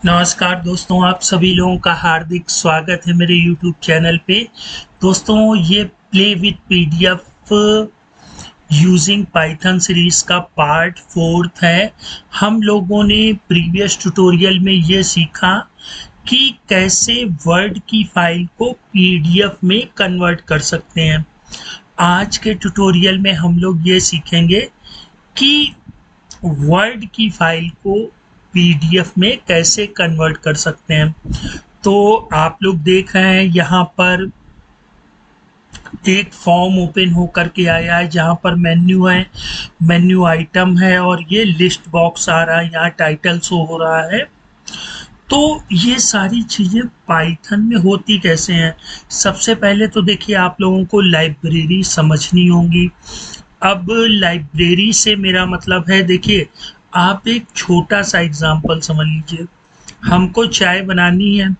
नमस्कार दोस्तों, आप सभी लोगों का हार्दिक स्वागत है मेरे YouTube चैनल पे। दोस्तों, ये play with PDF using Python series का पार्ट 4 है। हम लोगों ने प्रीवियस ट्यूटोरियल में ये सीखा कि कैसे वर्ड की फाइल को पीडीएफ में कन्वर्ट कर सकते हैं। आज के ट्यूटोरियल में हम लोग ये सीखेंगे कि वर्ड की फाइल को पीडीएफ में कैसे कन्वर्ट कर सकते हैं। तो आप लोग देख रहे हैं यहाँ पर एक फॉर्म ओपन होकर के आया है जहाँ पर मेन्यू है, मेन्यू आइटम है और ये लिस्ट बॉक्स आ रहा है, यहाँ टाइटल शो हो रहा है। तो ये सारी चीज़ें पाइथन में होती कैसे हैं? सबसे पहले तो देखिए, आप लोगों को लाइब्रेरी समझनी होगी। अब लाइब्रेरी से मेरा मतलब है, देखिए आप एक छोटा सा एग्जांपल समझ लीजिए। हमको चाय बनानी है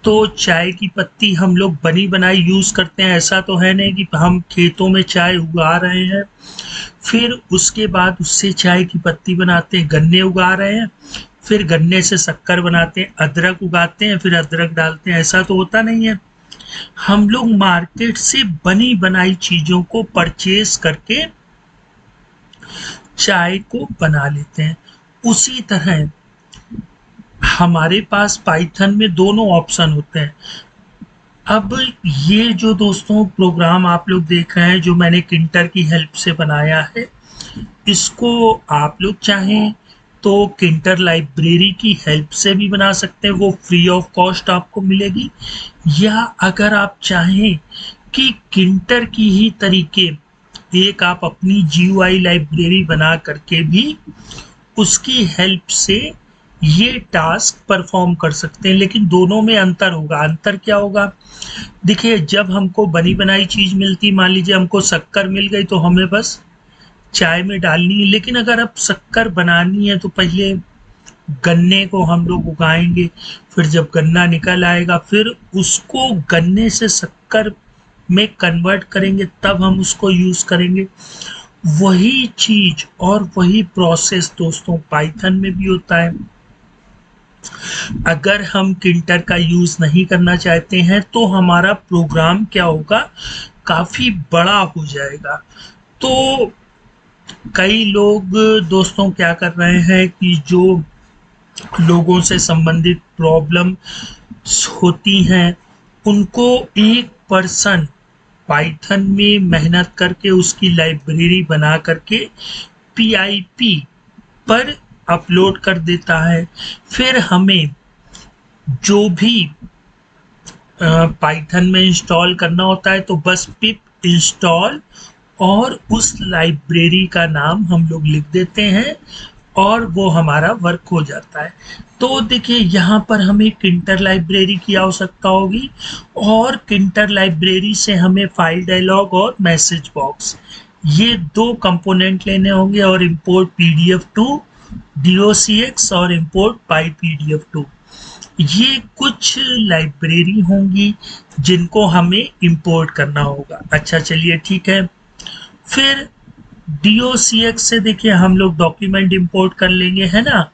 तो चाय की पत्ती हम लोग बनी बनाई यूज़ करते हैं। ऐसा तो है नहीं कि हम खेतों में चाय उगा रहे हैं फिर उसके बाद उससे चाय की पत्ती बनाते हैं। गन्ने उगा रहे हैं फिर गन्ने से शक्कर बनाते हैं, अदरक उगाते हैं फिर अदरक डालते हैं। ऐसा तो होता नहीं है। हम लोग मार्केट से बनी बनाई चीज़ों को परचेज करके चाय को बना लेते हैं। उसी तरह हमारे पास पाइथन में दोनों ऑप्शन होते हैं। अब ये जो दोस्तों प्रोग्राम आप लोग देख रहे हैं, जो मैंने किंटर की हेल्प से बनाया है, इसको आप लोग चाहें तो किंटर लाइब्रेरी की हेल्प से भी बना सकते हैं, वो फ्री ऑफ कॉस्ट आपको मिलेगी। या अगर आप चाहें कि किंटर की ही तरीके एक आप अपनी GUI लाइब्रेरी बना करके भी उसकी हेल्प से ये टास्क परफॉर्म कर सकते हैं। लेकिन दोनों में अंतर होगा। अंतर क्या होगा? देखिए, जब हमको बनी बनाई चीज़ मिलती, मान लीजिए हमको शक्कर मिल गई तो हमें बस चाय में डालनी है। लेकिन अगर अब शक्कर बनानी है तो पहले गन्ने को हम लोग उगाएंगे, फिर जब गन्ना निकल आएगा फिर उसको गन्ने से शक्कर में कन्वर्ट करेंगे, तब हम उसको यूज़ करेंगे। वही चीज़ और वही प्रोसेस दोस्तों पाइथन में भी होता है। अगर हम किंटर का यूज़ नहीं करना चाहते हैं तो हमारा प्रोग्राम क्या होगा, काफ़ी बड़ा हो जाएगा। तो कई लोग दोस्तों क्या कर रहे हैं कि जो लोगों से संबंधित प्रॉब्लम होती हैं उनको एक पर्सन पाइथन में मेहनत करके उसकी लाइब्रेरी बना करके PIP पर अपलोड कर देता है। फिर हमें जो भी पाइथन में इंस्टॉल करना होता है तो बस पिप इंस्टॉल और उस लाइब्रेरी का नाम हम लोग लिख देते हैं और वो हमारा वर्क हो जाता है। तो देखिए, यहाँ पर हमें किंटर लाइब्रेरी की आवश्यकता होगी और किंटर लाइब्रेरी से हमें फाइल डायलॉग और मैसेज बॉक्स, ये दो कंपोनेंट लेने होंगे, और इंपोर्ट PDF टू docx और इंपोर्ट PyPDF2। ये कुछ लाइब्रेरी होंगी जिनको हमें इंपोर्ट करना होगा। अच्छा, चलिए ठीक है। फिर docx से देखिए हम लोग डॉक्यूमेंट इंपोर्ट कर लेंगे, है ना,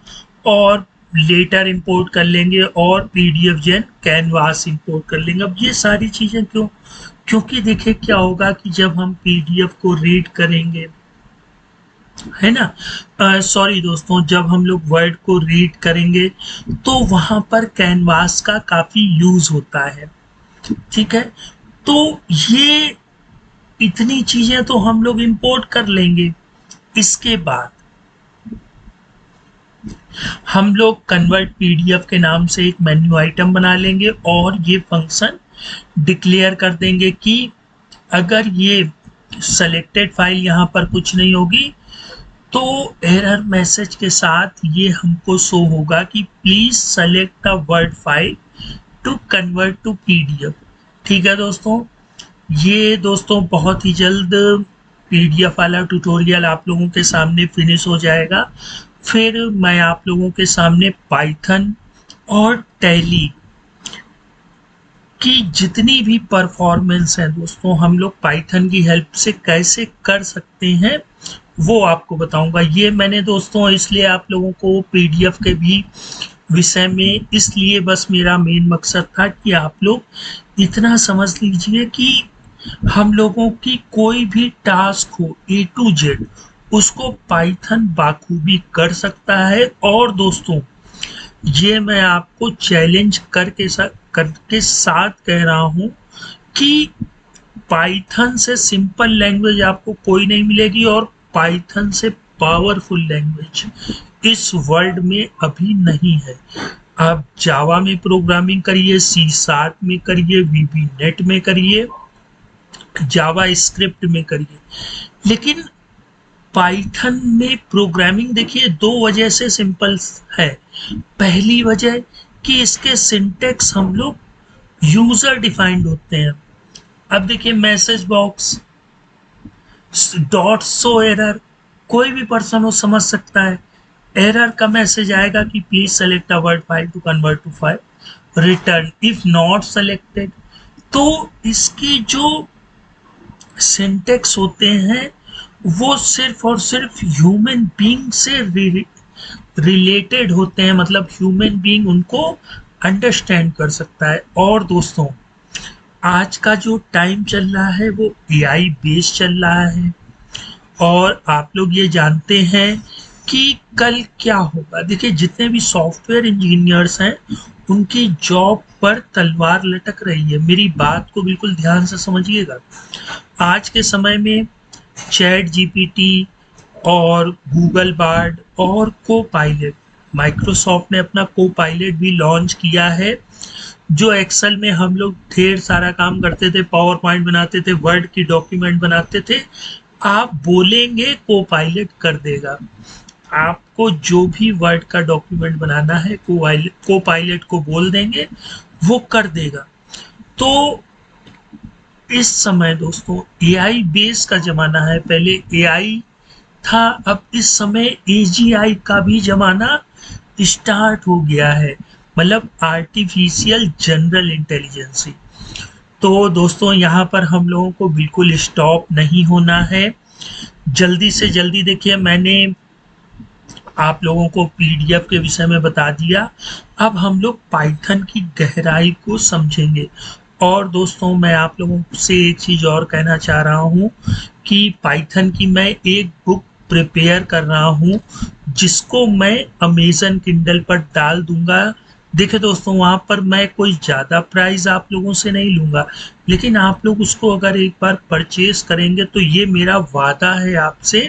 और लेटर इंपोर्ट कर लेंगे और PDFgen कैनवास इंपोर्ट कर लेंगे। अब ये सारी चीज़ें क्यों? क्योंकि देखिए क्या होगा कि जब हम PDF को रीड करेंगे, है ना, सॉरी दोस्तों, जब हम लोग वर्ड को रीड करेंगे तो वहाँ पर कैनवास का काफ़ी यूज़ होता है। ठीक है, तो ये इतनी चीज़ें तो हम लोग इंपोर्ट कर लेंगे। इसके बाद हम लोग कन्वर्ट PDF के नाम से एक मेन्यू आइटम बना लेंगे और ये फंक्शन डिक्लेयर कर देंगे कि अगर ये सेलेक्टेड फाइल यहाँ पर कुछ नहीं होगी तो एरर मैसेज के साथ ये हमको शो होगा कि please select a word file to convert to PDF। ठीक है दोस्तों, ये दोस्तों बहुत ही जल्द PDF वाला ट्यूटोरियल आप लोगों के सामने फिनिश हो जाएगा। फिर मैं आप लोगों के सामने पाइथन और टैली की जितनी भी परफॉर्मेंस है दोस्तों, हम लोग पाइथन की हेल्प से कैसे कर सकते हैं वो आपको बताऊंगा। ये मैंने दोस्तों इसलिए आप लोगों को PDF के भी विषय में, इसलिए बस मेरा मेन मकसद था कि आप लोग इतना समझ लीजिए कि हम लोगों की कोई भी टास्क हो ए टू जेड उसको पाइथन बाखूबी कर सकता है। और दोस्तों, ये मैं आपको चैलेंज करके साथ कह रहा हूं कि पाइथन से सिंपल लैंग्वेज आपको कोई नहीं मिलेगी और पाइथन से पावरफुल लैंग्वेज इस वर्ल्ड में अभी नहीं है। आप जावा में प्रोग्रामिंग करिए, सी शार्प में करिए, वीबी नेट में करिए, जावा स्क्रिप्ट में करिए, लेकिन पाइथन में प्रोग्रामिंग देखिए दो वजह से सिंपल है। पहली वजह कि इसके सिंटेक्स हम लोग यूजर डिफाइंड होते हैं। अब देखिए message box, dot show error, कोई भी पर्सन हो समझ सकता है। एरर का मैसेज आएगा कि please select a word file to convert to file, return if not selected. तो इसकी जो सिंटेक्स होते हैं वो सिर्फ और सिर्फ ह्यूमन बीइंग से रिलेटेड होते हैं, मतलब ह्यूमन बीइंग उनको अंडरस्टैंड कर सकता है। और दोस्तों, आज का जो टाइम चल रहा है वो एआई बेस्ड चल रहा है और आप लोग ये जानते हैं कि कल क्या होगा। देखिए जितने भी सॉफ्टवेयर इंजीनियर्स हैं उनकी जॉब पर तलवार लटक रही है। मेरी बात को बिल्कुल ध्यान से समझिएगा। आज के समय में चैट जीपीटी और गूगल बार्ड और को पायलट, माइक्रोसॉफ्ट ने अपना को पायलट भी लॉन्च किया है। जो एक्सेल में हम लोग ढेर सारा काम करते थे, पावर पॉइंट बनाते थे, वर्ड की डॉक्यूमेंट बनाते थे, आप बोलेंगे को पायलट कर देगा। आपको जो भी वर्ड का डॉक्यूमेंट बनाना है को पायलट को बोल देंगे, वो कर देगा। तो इस समय दोस्तों एआई बेस का जमाना है। पहले एआई था, अब इस समय एजीआई का भी जमाना स्टार्ट हो गया है, मतलब आर्टिफिशियल जनरल इंटेलिजेंसी। तो दोस्तों यहाँ पर हम लोगों को बिल्कुल स्टॉप नहीं होना है। जल्दी से जल्दी देखिए, मैंने आप लोगों को पीडीएफ के विषय में बता दिया। अब हम लोग पाइथन की गहराई को समझेंगे। और दोस्तों, मैं आप लोगों से एक चीज़ और कहना चाह रहा हूँ कि पाइथन की मैं एक बुक प्रिपेयर कर रहा हूँ जिसको मैं अमेजन किंडल पर डाल दूंगा। देखिए दोस्तों, वहाँ पर मैं कोई ज़्यादा प्राइस आप लोगों से नहीं लूँगा, लेकिन आप लोग उसको अगर एक बार परचेज करेंगे तो ये मेरा वादा है आपसे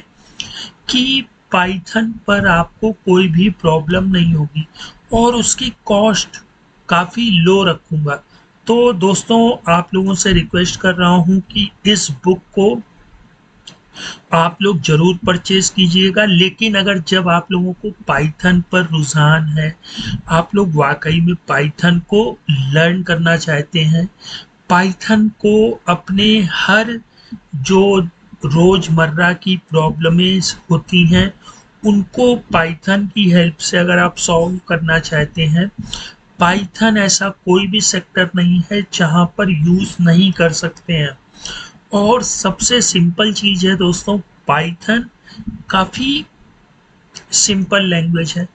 कि पाइथन पर आपको कोई भी प्रॉब्लम नहीं होगी और उसकी कॉस्ट काफ़ी लो रखूँगा। तो दोस्तों, आप लोगों से रिक्वेस्ट कर रहा हूँ कि इस बुक को आप लोग जरूर परचेज कीजिएगा। लेकिन अगर जब आप लोगों को पाइथन पर रुझान है, आप लोग वाकई में पाइथन को लर्न करना चाहते हैं, पाइथन को अपने हर जो रोजमर्रा की प्रॉब्लमें होती हैं उनको पाइथन की हेल्प से अगर आप सॉल्व करना चाहते हैं, पाइथन ऐसा कोई भी सेक्टर नहीं है जहां पर यूज नहीं कर सकते हैं। और सबसे सिंपल चीज है दोस्तों, पाइथन काफी सिंपल लैंग्वेज है।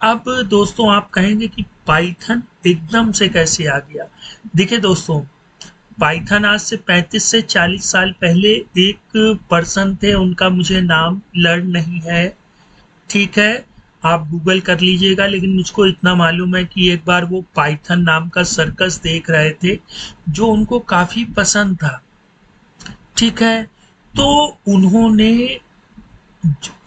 अब दोस्तों आप कहेंगे कि पाइथन एकदम से कैसे आ गया। देखिए दोस्तों, पाइथन आज से 35 से 40 साल पहले एक पर्सन थे, उनका मुझे नाम लर्न नहीं है, ठीक है, आप गूगल कर लीजिएगा। लेकिन मुझको इतना मालूम है कि एक बार वो पाइथन नाम का सर्कस देख रहे थे जो उनको काफी पसंद था, ठीक है। तो उन्होंने,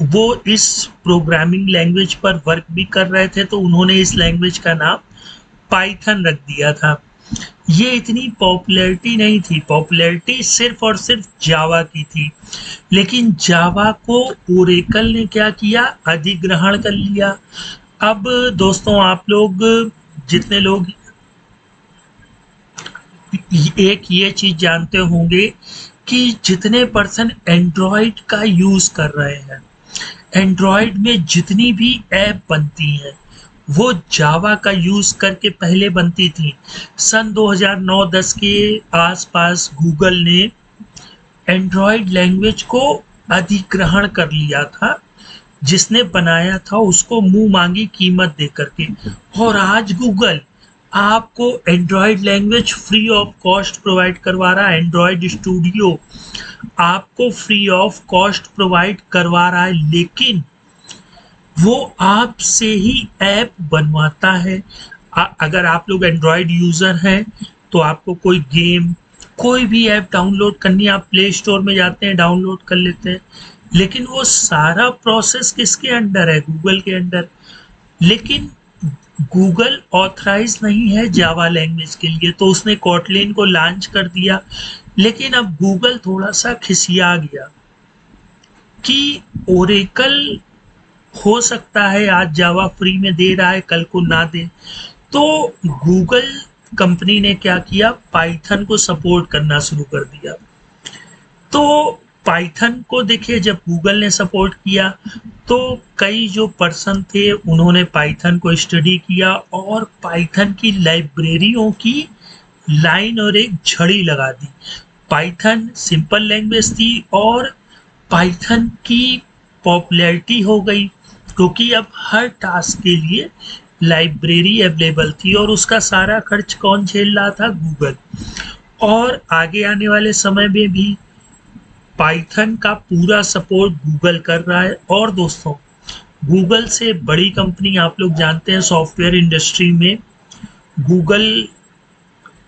वो इस प्रोग्रामिंग लैंग्वेज पर वर्क भी कर रहे थे, तो उन्होंने इस लैंग्वेज का नाम पाइथन रख दिया था। ये इतनी पॉपुलैरिटी नहीं थी, पॉपुलैरिटी सिर्फ और सिर्फ जावा की थी। लेकिन जावा को ओरेकल ने क्या किया, अधिग्रहण कर लिया। अब दोस्तों, आप लोग जितने लोग एक ये चीज जानते होंगे कि जितने पर्सन एंड्रॉयड का यूज कर रहे हैं, एंड्रॉयड में जितनी भी ऐप बनती हैं वो जावा का यूज करके पहले बनती थी। सन 2009-10 के आसपास गूगल ने एंड्रॉयड लैंग्वेज को अधिग्रहण कर लिया था जिसने बनाया था उसको मुंह मांगी कीमत दे करके। और आज गूगल आपको Android language free of cost provide करवा रहा है। एंड्रॉयड स्टूडियो आपको फ्री ऑफ कॉस्ट प्रोवाइड करवा रहा है, लेकिन वो आपसे ही ऐप बनवाता है। अगर आप लोग एंड्रॉयड यूजर हैं तो आपको कोई गेम, कोई भी ऐप डाउनलोड करनी है, आप प्ले स्टोर में जाते हैं, डाउनलोड कर लेते हैं, लेकिन वो सारा प्रोसेस किसके अंडर है? गूगल के अंडर। लेकिन गूगल ऑथराइज नहीं है जावा लैंग्वेज के लिए, तो उसने कॉटलिन को लॉन्च कर दिया। लेकिन अब गूगल थोड़ा सा खिसिया गया कि ओरेकल हो सकता है आज जावा फ्री में दे रहा है, कल को ना दे। तो गूगल कंपनी ने क्या किया, पाइथन को सपोर्ट करना शुरू कर दिया। तो पाइथन को देखिए, जब गूगल ने सपोर्ट किया तो कई जो पर्सन थे उन्होंने पाइथन को स्टडी किया और पाइथन की लाइब्रेरियों की लाइन और एक झड़ी लगा दी। पाइथन सिंपल लैंग्वेज थी और पाइथन की पॉपुलैरिटी हो गई, क्योंकि अब हर टास्क के लिए लाइब्रेरी अवेलेबल थी और उसका सारा खर्च कौन झेल रहा था? गूगल। और आगे आने वाले समय में भी पाइथन का पूरा सपोर्ट गूगल कर रहा है। और दोस्तों, गूगल से बड़ी कंपनी आप लोग जानते हैं सॉफ्टवेयर इंडस्ट्री में गूगल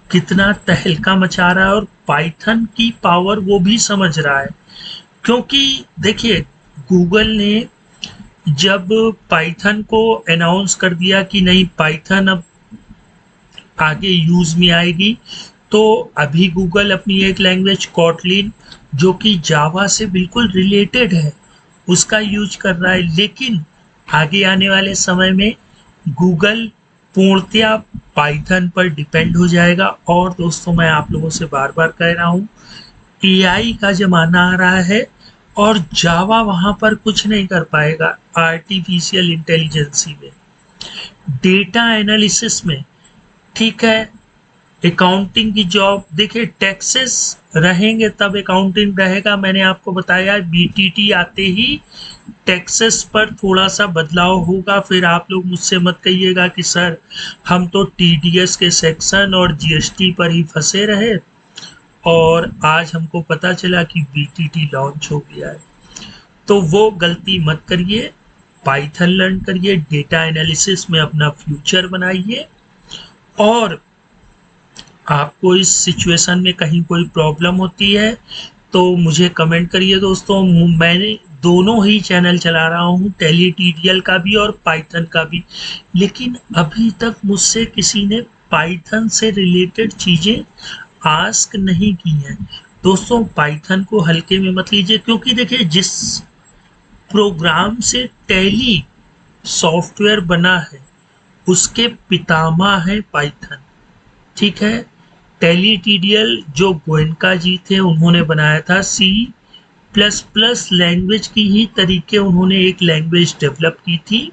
कितना तहलका मचा रहा है और पाइथन की पावर वो भी समझ रहा है। क्योंकि देखिए, गूगल ने जब पाइथन को अनाउंस कर दिया कि नहीं पाइथन अब आगे यूज में आएगी, तो अभी गूगल अपनी एक लैंग्वेज कॉटलिन जो कि जावा से बिल्कुल रिलेटेड है उसका यूज कर रहा है। लेकिन आगे आने वाले समय में गूगल पूर्णतया पाइथन पर डिपेंड हो जाएगा। और दोस्तों, मैं आप लोगों से बार बार कह रहा हूँ, एआई का जमाना आ रहा है और जावा वहां पर कुछ नहीं कर पाएगा। आर्टिफिशियल इंटेलिजेंसी में, डेटा एनालिसिस में, ठीक है, अकाउंटिंग की जॉब, देखिए टैक्सेस रहेंगे तब अकाउंटिंग रहेगा। मैंने आपको बताया बीटीटी आते ही टैक्सेस पर थोड़ा सा बदलाव होगा। फिर आप लोग मुझसे मत कहिएगा कि सर हम तो टीडीएस के सेक्शन और जीएसटी पर ही फंसे रहे और आज हमको पता चला कि बीटीटी लॉन्च हो गया है। तो वो गलती मत करिए, पाइथन लर्न करिए, डेटा एनालिसिस में अपना फ्यूचर बनाइए। और आपको इस सिचुएशन में कहीं कोई प्रॉब्लम होती है तो मुझे कमेंट करिए। दोस्तों, मैंने दोनों ही चैनल चला रहा हूँ, टैली टीडीएल का भी और पाइथन का भी, लेकिन अभी तक मुझसे किसी ने पाइथन से रिलेटेड चीज़ें आस्क नहीं की हैं। दोस्तों, पाइथन को हल्के में मत लीजिए, क्योंकि देखिए जिस प्रोग्राम से टैली सॉफ्टवेयर बना है उसके पितामह है पाइथन, ठीक है। टैली टीडीएल जो गोयनका जी थे उन्होंने बनाया था, C++ लैंग्वेज की ही तरीके उन्होंने एक लैंग्वेज डेवलप की थी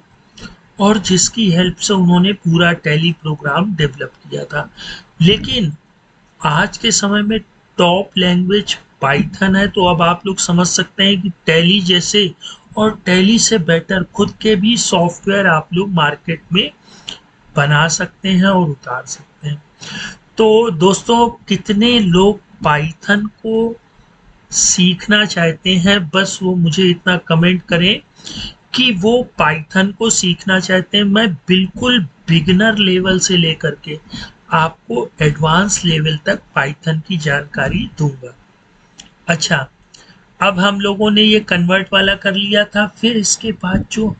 और जिसकी हेल्प से उन्होंने पूरा टैली प्रोग्राम डेवलप किया था। लेकिन आज के समय में टॉप लैंग्वेज पाइथन है, तो अब आप लोग समझ सकते हैं कि टैली जैसे और टैली से बेटर खुद के भी सॉफ्टवेयर आप लोग मार्केट में बना सकते हैं और उतार सकते हैं। तो दोस्तों, कितने लोग पाइथन को सीखना चाहते हैं, बस वो मुझे इतना कमेंट करें कि वो पाइथन को सीखना चाहते हैं। मैं बिल्कुल बिगिनर लेवल से लेकर के आपको एडवांस लेवल तक पाइथन की जानकारी दूंगा। अच्छा, अब हम लोगों ने ये कन्वर्ट वाला कर लिया था, फिर इसके बाद जो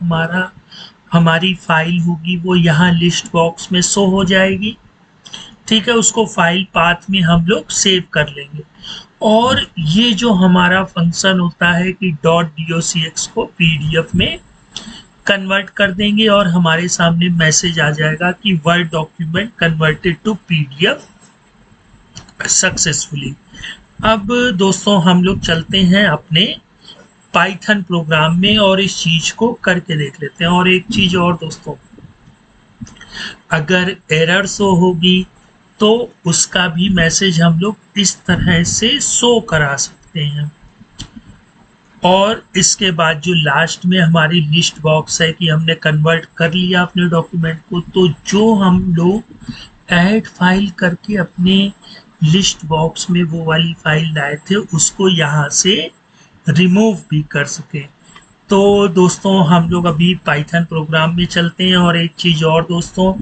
हमारी फाइल होगी वो यहाँ लिस्ट बॉक्स में शो हो जाएगी, ठीक है। उसको फाइल पाथ में हम लोग सेव कर लेंगे और ये जो हमारा फंक्शन होता है कि .docx को पीडीएफ में कन्वर्ट कर देंगे और हमारे सामने मैसेज आ जाएगा कि word document converted to PDF successfully. अब दोस्तों, हम लोग चलते हैं अपने पाइथन प्रोग्राम में और इस चीज को करके देख लेते हैं। और एक चीज और दोस्तों, अगर एरर शो होगी तो उसका भी मैसेज हम लोग इस तरह से शो करा सकते हैं। और इसके बाद जो लास्ट में हमारी लिस्ट बॉक्स है कि हमने कन्वर्ट कर लिया अपने डॉक्यूमेंट को, तो जो हम लोग ऐड फाइल करके अपने लिस्ट बॉक्स में वो वाली फाइल लाए थे उसको यहाँ से रिमूव भी कर सके। तो दोस्तों हम लोग अभी पाइथन प्रोग्राम में चलते हैं। और एक चीज़ और दोस्तों,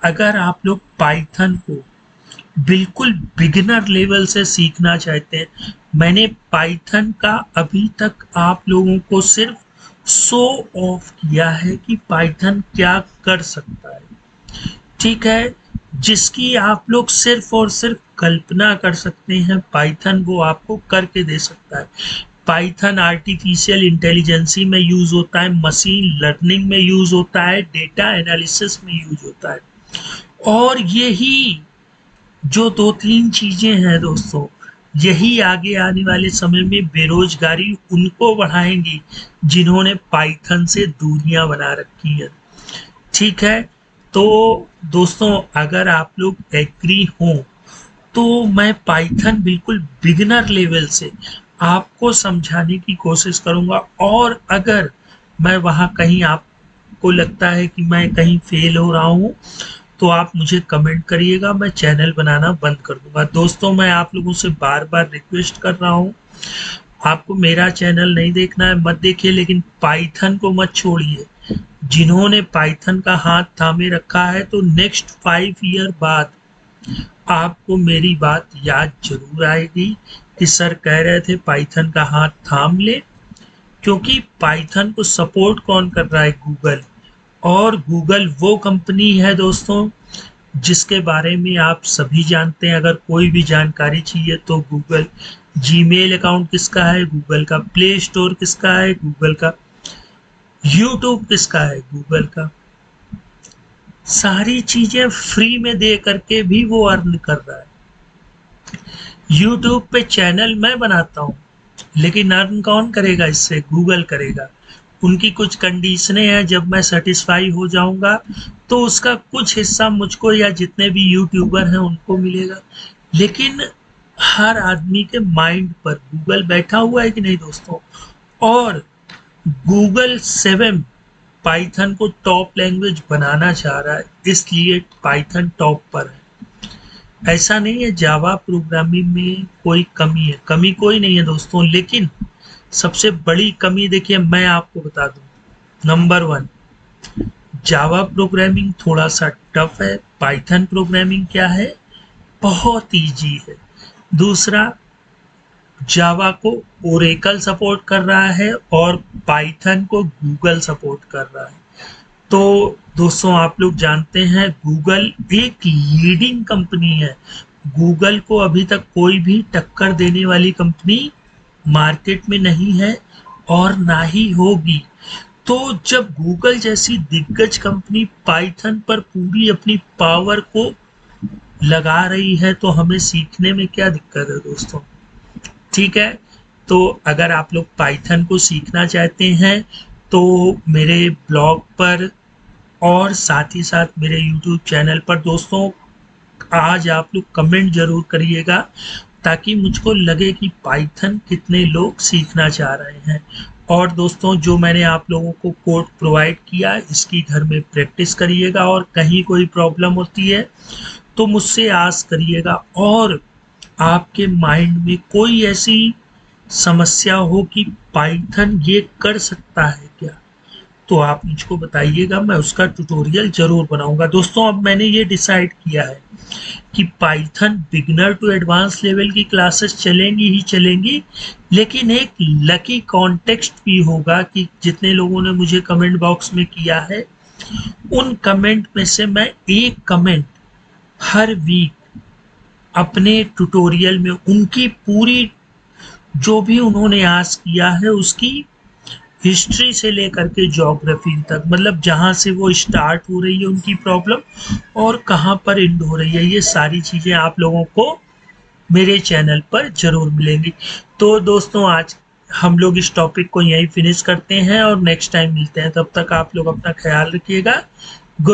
अगर आप लोग पाइथन को बिल्कुल बिगिनर लेवल से सीखना चाहते हैं, मैंने पाइथन का अभी तक आप लोगों को सिर्फ शो ऑफ किया है कि पाइथन क्या कर सकता है, ठीक है। जिसकी आप लोग सिर्फ और सिर्फ कल्पना कर सकते हैं, पाइथन वो आपको करके दे सकता है। पाइथन आर्टिफिशियल इंटेलिजेंसी में यूज होता है, मशीन लर्निंग में यूज होता है, डेटा एनालिसिस में यूज होता है। और यही जो दो तीन चीजें हैं दोस्तों, यही आगे आने वाले समय में बेरोजगारी उनको बढ़ाएंगी जिन्होंने पाइथन से दूरियां बना रखी हैं, ठीक है। तो दोस्तों अगर आप लोग एग्री हों तो मैं पाइथन बिल्कुल बिगिनर लेवल से आपको समझाने की कोशिश करूंगा। और अगर मैं वहां कहीं आपको लगता है कि मैं कहीं फेल हो रहा हूं तो आप मुझे कमेंट करिएगा, मैं चैनल बनाना बंद कर दूंगा। दोस्तों मैं आप लोगों से बार बार रिक्वेस्ट कर रहा हूं, आपको मेरा चैनल नहीं देखना है मत देखिए, लेकिन पाइथन को मत छोड़िए। जिन्होंने पाइथन का हाथ थामे रखा है तो नेक्स्ट 5 ईयर बाद आपको मेरी बात याद जरूर आएगी कि सर कह रहे थे पाइथन का हाथ थाम ले। क्योंकि पाइथन को सपोर्ट कौन कर रहा है? गूगल। और गूगल वो कंपनी है दोस्तों जिसके बारे में आप सभी जानते हैं। अगर कोई भी जानकारी चाहिए तो गूगल जीमेल अकाउंट किसका है? गूगल का। प्ले स्टोर किसका है? गूगल का। यूट्यूब किसका है? गूगल का। सारी चीजें फ्री में दे करके भी वो अर्न कर रहा है। यूट्यूब पे चैनल मैं बनाता हूँ लेकिन अर्न कौन करेगा इससे? गूगल करेगा। उनकी कुछ कंडीशनें हैं, जब मैं सेटिस्फाई हो जाऊंगा तो उसका कुछ हिस्सा मुझको या जितने भी यूट्यूबर हैं उनको मिलेगा। लेकिन हर आदमी के माइंड पर गूगल बैठा हुआ है कि नहीं दोस्तों? और गूगल 7 पाइथन को टॉप लैंग्वेज बनाना चाह रहा है, इसलिए पाइथन टॉप पर है। ऐसा नहीं है जावा प्रोग्रामिंग में कोई कमी है, कमी कोई नहीं है दोस्तों। लेकिन सबसे बड़ी कमी देखिए मैं आपको बता दूं, नंबर 1 जावा प्रोग्रामिंग थोड़ा सा टफ है, पाइथन प्रोग्रामिंग क्या है? बहुत इजी है। दूसरा, जावा को ओरेकल सपोर्ट कर रहा है और पाइथन को गूगल सपोर्ट कर रहा है। तो दोस्तों आप लोग जानते हैं गूगल एक लीडिंग कंपनी है। गूगल को अभी तक कोई भी टक्कर देने वाली कंपनी मार्केट में नहीं है और ना ही होगी। तो जब गूगल जैसी दिग्गज कंपनी पाइथन पर पूरी अपनी पावर को लगा रही है तो हमें सीखने में क्या दिक्कत है दोस्तों? ठीक है। तो अगर आप लोग पाइथन को सीखना चाहते हैं तो मेरे ब्लॉग पर और साथ ही साथ मेरे यूट्यूब चैनल पर दोस्तों आज आप लोग कमेंट जरूर करिएगा ताकि मुझको लगे कि पाइथन कितने लोग सीखना चाह रहे हैं। और दोस्तों जो मैंने आप लोगों को कोड प्रोवाइड किया इसकी घर में प्रैक्टिस करिएगा और कहीं कोई प्रॉब्लम होती है तो मुझसे आस्क करिएगा। और आपके माइंड में कोई ऐसी समस्या हो कि पाइथन ये कर सकता है क्या, तो आप मुझको बताइएगा, मैं उसका ट्यूटोरियल जरूर बनाऊंगा। दोस्तों अब मैंने ये डिसाइड किया है कि Python beginner to advance level की क्लासेस चलेंगी ही चलेंगी, लेकिन एक लकी कॉन्टेक्स्ट भी होगा कि जितने लोगों ने मुझे कमेंट बॉक्स में किया है उन कमेंट में से मैं एक कमेंट हर वीक अपने ट्यूटोरियल में उनकी पूरी जो भी उन्होंने आस्क किया है उसकी हिस्ट्री से लेकर के ज्योग्राफी तक, मतलब जहां से वो स्टार्ट हो रही है उनकी प्रॉब्लम और कहां पर एंड हो रही है, ये सारी चीजें आप लोगों को मेरे चैनल पर जरूर मिलेंगी। तो दोस्तों आज हम लोग इस टॉपिक को यहीं फिनिश करते हैं और नेक्स्ट टाइम मिलते हैं। तब तक आप लोग अपना ख्याल रखिएगा।